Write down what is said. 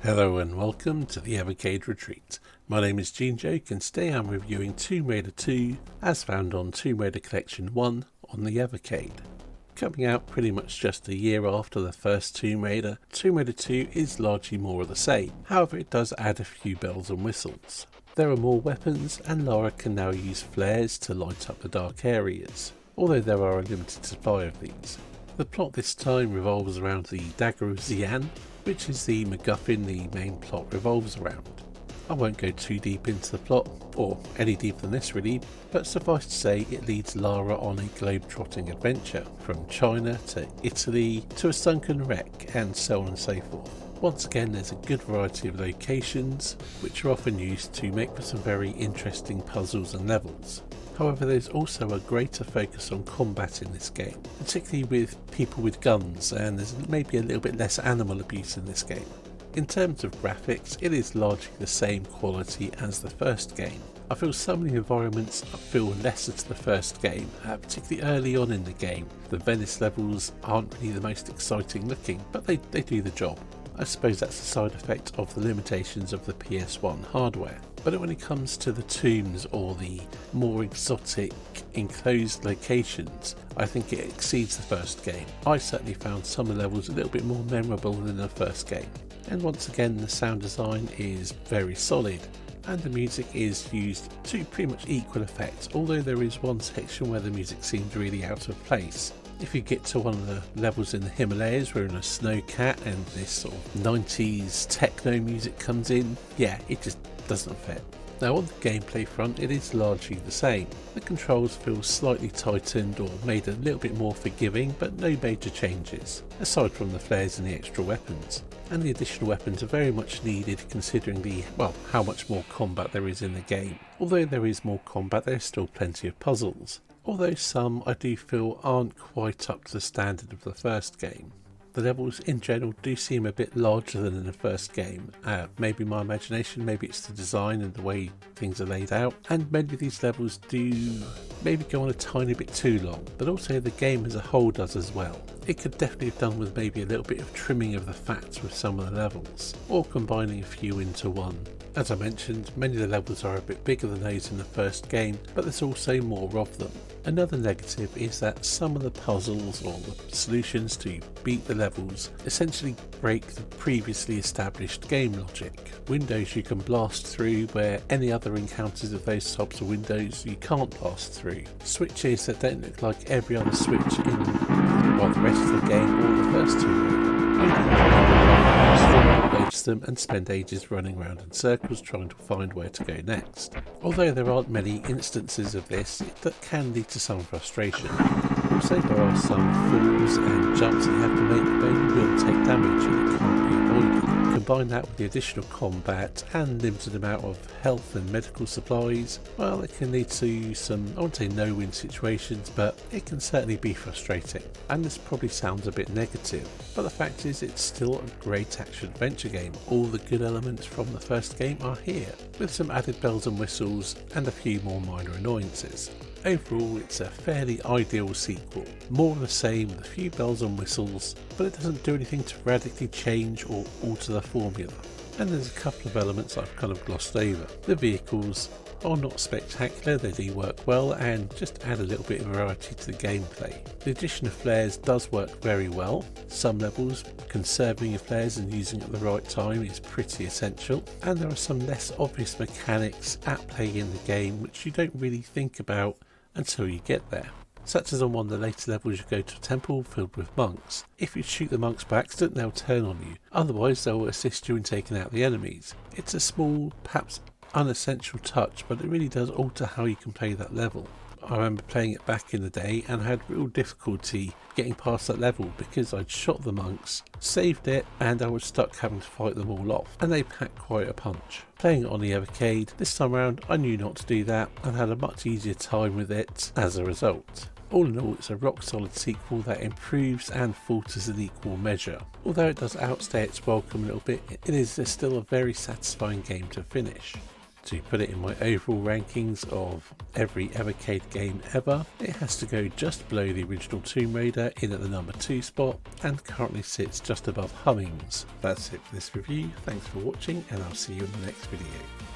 Hello and welcome to the Evercade Retreat. My name is Gene Joke and today I'm reviewing Tomb Raider 2 as found on Tomb Raider Collection 1 on the Evercade. Coming out pretty much just a year after the first Tomb Raider 2 is largely more of the same, however it does add a few bells and whistles. There are more weapons and Lara can now use flares to light up the dark areas, although there are a limited supply of these. The plot this time revolves around the Dagger of Xi'an, which is the MacGuffin the main plot revolves around. I won't go too deep into the plot, or any deeper than this really, but suffice to say it leads Lara on a globe-trotting adventure, from China to Italy to a sunken wreck and so on and so forth. Once again there's a good variety of locations, which are often used to make for some very interesting puzzles and levels. However, there's also a greater focus on combat in this game, particularly with people with guns, and there's maybe a little bit less animal abuse in this game. In terms of graphics, it is largely the same quality as the first game. I feel some of the environments feel lesser to the first game, particularly early on in the game. The Venice levels aren't really the most exciting looking, but they do the job. I suppose that's a side effect of the limitations of the PS1 hardware. But when it comes to the tombs or the more exotic enclosed locations, I think it exceeds the first game. I certainly found some of the levels a little bit more memorable than the first game. And once again the sound design is very solid, and the music is used to pretty much equal effect, although there is one section where the music seems really out of place. If you get to one of the levels in the Himalayas, we're in a snowcat and this sort of 90s techno music comes in, yeah, it just doesn't fit. Now on the gameplay front it is largely the same. The controls feel slightly tightened or made a little bit more forgiving, but no major changes, aside from the flares and the extra weapons. And the additional weapons are very much needed considering how much more combat there is in the game. Although there is more combat, there's still plenty of puzzles. Although some I do feel aren't quite up to the standard of the first game. The levels in general do seem a bit larger than in the first game. Maybe my imagination, maybe it's the design and the way things are laid out, and many of these levels do maybe go on a tiny bit too long, but also the game as a whole does as well. It could definitely have done with maybe a little bit of trimming of the fats with some of the levels, or combining a few into one. As I mentioned, many of the levels are a bit bigger than those in the first game, but there's also more of them. Another negative is that some of the puzzles or the solutions to beat the levels essentially break the previously established game logic. Windows you can blast through where any other encounters of those types of windows you can't blast through. Switches that don't look like every other switch in the rest of the game or the first two. Loads them and spend ages running around in circles trying to find where to go next. Although there aren't many instances of this, that can lead to some frustration. Also there are some falls and jumps that you have to make where you will take damage and it can't be avoided. Combine that with the additional combat and limited amount of health and medical supplies, well, it can lead to some, I won't say no-win situations, but it can certainly be frustrating. And this probably sounds a bit negative, but the fact is it's still a great action-adventure game. All the good elements from the first game are here, with some added bells and whistles and a few more minor annoyances. Overall, it's a fairly ideal sequel. More of the same with a few bells and whistles, but it doesn't do anything to radically change or alter the formula. And there's a couple of elements I've kind of glossed over. The vehicles are not spectacular, they do work well and just add a little bit of variety to the gameplay. The addition of flares does work very well. Some levels, conserving your flares and using it at the right time is pretty essential, and there are some less obvious mechanics at play in the game which you don't really think about until you get there. Such as on one of the later levels you go to a temple filled with monks. If you shoot the monks by accident they'll turn on you, otherwise they'll assist you in taking out the enemies. It's a small, perhaps unessential touch, but it really does alter how you can play that level. I remember playing it back in the day and had real difficulty getting past that level because I'd shot the monks, saved it, and I was stuck having to fight them all off, and they packed quite a punch. Playing it on the Evercade, this time around I knew not to do that and had a much easier time with it as a result. All in all, it's a rock solid sequel that improves and falters in equal measure. Although it does outstay its welcome a little bit, it is still a very satisfying game to finish. To put it in my overall rankings of every Evercade game ever, it has to go just below the original Tomb Raider, in at the number 2 spot, and currently sits just above Hummings. That's it for this review. Thanks for watching, and I'll see you in the next video.